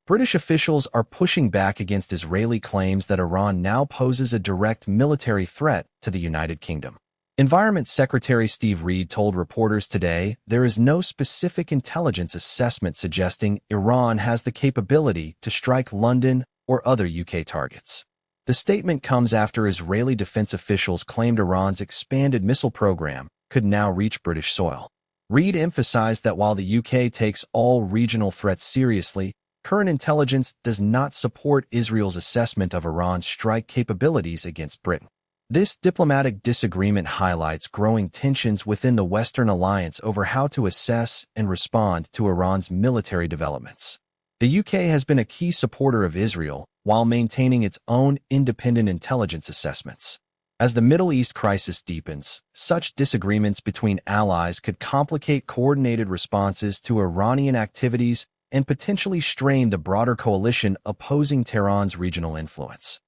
British officials are pushing back against Israeli claims that Iran now poses a direct military threat to the United Kingdom. Environment Secretary Steve Reed told reporters today there is no specific intelligence assessment suggesting Iran has the capability to strike London or other UK targets. The statement comes after Israeli defense officials claimed Iran's expanded missile program could now reach British soil. Reed emphasized that while the UK takes all regional threats seriously, current intelligence does not support Israel's assessment of Iran's strike capabilities against Britain. This diplomatic disagreement highlights growing tensions within the Western alliance over how to assess and respond to Iran's military developments. The UK has been a key supporter of Israel while maintaining its own independent intelligence assessments. As the Middle East crisis deepens, such disagreements between allies could complicate coordinated responses to Iranian activities and potentially strain the broader coalition opposing Tehran's regional influence.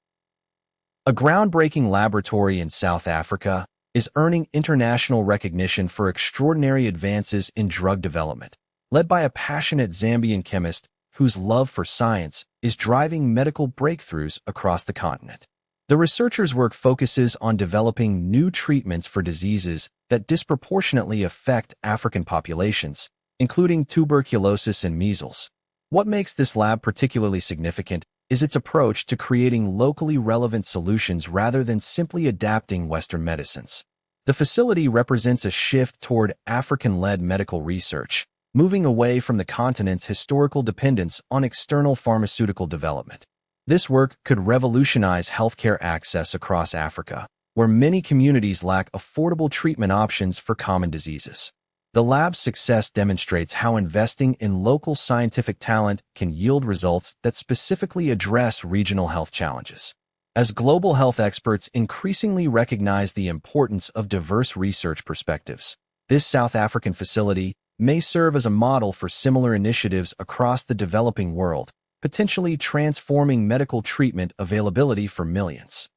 A groundbreaking laboratory in South Africa is earning international recognition for extraordinary advances in drug development, led by a passionate Zambian chemist whose love for science is driving medical breakthroughs across the continent. The researchers' work focuses on developing new treatments for diseases that disproportionately affect African populations, including tuberculosis and measles. What makes this lab particularly significant is its approach to creating locally relevant solutions rather than simply adapting Western medicines. The facility represents a shift toward African-led medical research, moving away from the continent's historical dependence on external pharmaceutical development. This work could revolutionize healthcare access across Africa, where many communities lack affordable treatment options for common diseases. The lab's success demonstrates how investing in local scientific talent can yield results that specifically address regional health challenges. As global health experts increasingly recognize the importance of diverse research perspectives, this South African facility may serve as a model for similar initiatives across the developing world, potentially transforming medical treatment availability for millions.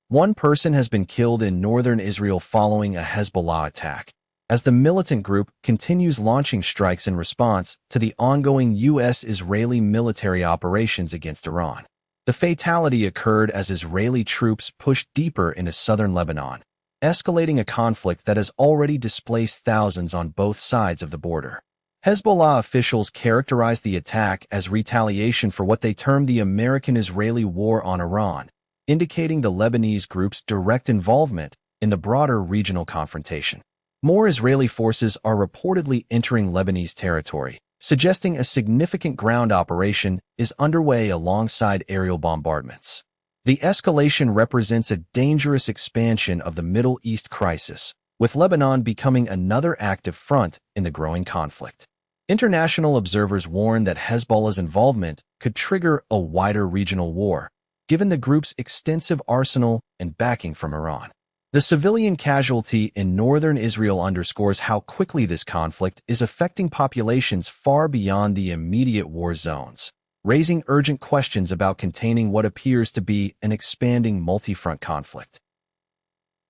One person has been killed in northern Israel following a Hezbollah attack, as the militant group continues launching strikes in response to the ongoing U.S.-Israeli military operations against Iran. The fatality occurred as Israeli troops pushed deeper into southern Lebanon, escalating a conflict that has already displaced thousands on both sides of the border. Hezbollah officials characterized the attack as retaliation for what they termed the American-Israeli war on Iran, indicating the Lebanese group's direct involvement in the broader regional confrontation. More Israeli forces are reportedly entering Lebanese territory, suggesting a significant ground operation is underway alongside aerial bombardments. The escalation represents a dangerous expansion of the Middle East crisis, with Lebanon becoming another active front in the growing conflict. International observers warn that Hezbollah's involvement could trigger a wider regional war, given the group's extensive arsenal and backing from Iran. The civilian casualty in northern Israel underscores how quickly this conflict is affecting populations far beyond the immediate war zones, raising urgent questions about containing what appears to be an expanding multi-front conflict.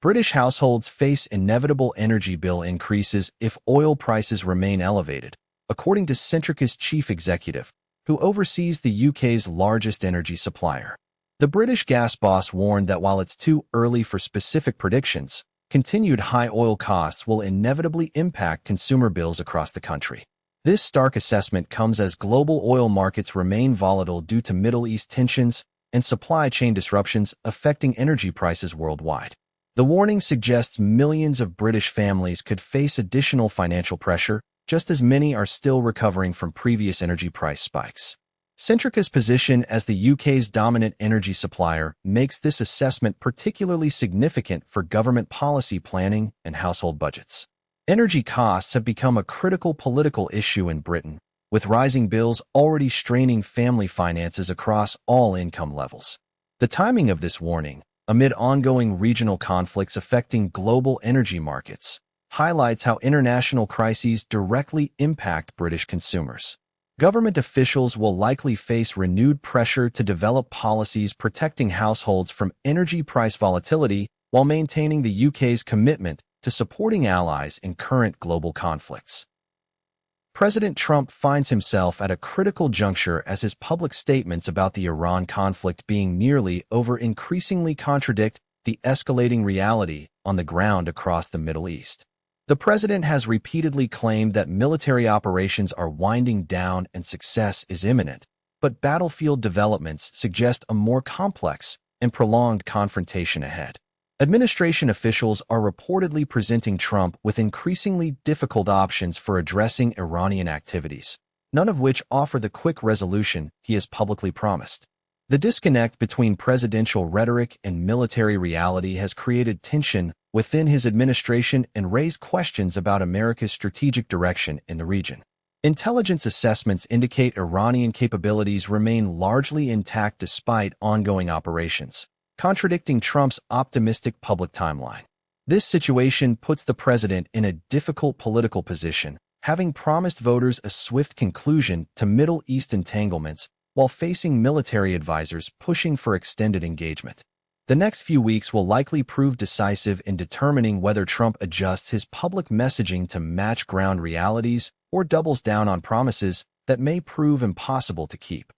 British households face inevitable energy bill increases if oil prices remain elevated, according to Centrica's chief executive, who oversees the UK's largest energy supplier. The British gas boss warned that while it's too early for specific predictions, continued high oil costs will inevitably impact consumer bills across the country. This stark assessment comes as global oil markets remain volatile due to Middle East tensions and supply chain disruptions affecting energy prices worldwide. The warning suggests millions of British families could face additional financial pressure, just as many are still recovering from previous energy price spikes. Centrica's position as the UK's dominant energy supplier makes this assessment particularly significant for government policy planning and household budgets. Energy costs have become a critical political issue in Britain, with rising bills already straining family finances across all income levels. The timing of this warning, amid ongoing regional conflicts affecting global energy markets, highlights how international crises directly impact British consumers. Government officials will likely face renewed pressure to develop policies protecting households from energy price volatility while maintaining the UK's commitment to supporting allies in current global conflicts. President Trump finds himself at a critical juncture as his public statements about the Iran conflict being nearly over increasingly contradict the escalating reality on the ground across the Middle East. The president has repeatedly claimed that military operations are winding down and success is imminent, but battlefield developments suggest a more complex and prolonged confrontation ahead. Administration officials are reportedly presenting Trump with increasingly difficult options for addressing Iranian activities, none of which offer the quick resolution he has publicly promised. The disconnect between presidential rhetoric and military reality has created tension within his administration and raised questions about America's strategic direction in the region. Intelligence assessments indicate Iranian capabilities remain largely intact despite ongoing operations, contradicting Trump's optimistic public timeline. This situation puts the president in a difficult political position, having promised voters a swift conclusion to Middle East entanglements while facing military advisors pushing for extended engagement. The next few weeks will likely prove decisive in determining whether Trump adjusts his public messaging to match ground realities or doubles down on promises that may prove impossible to keep.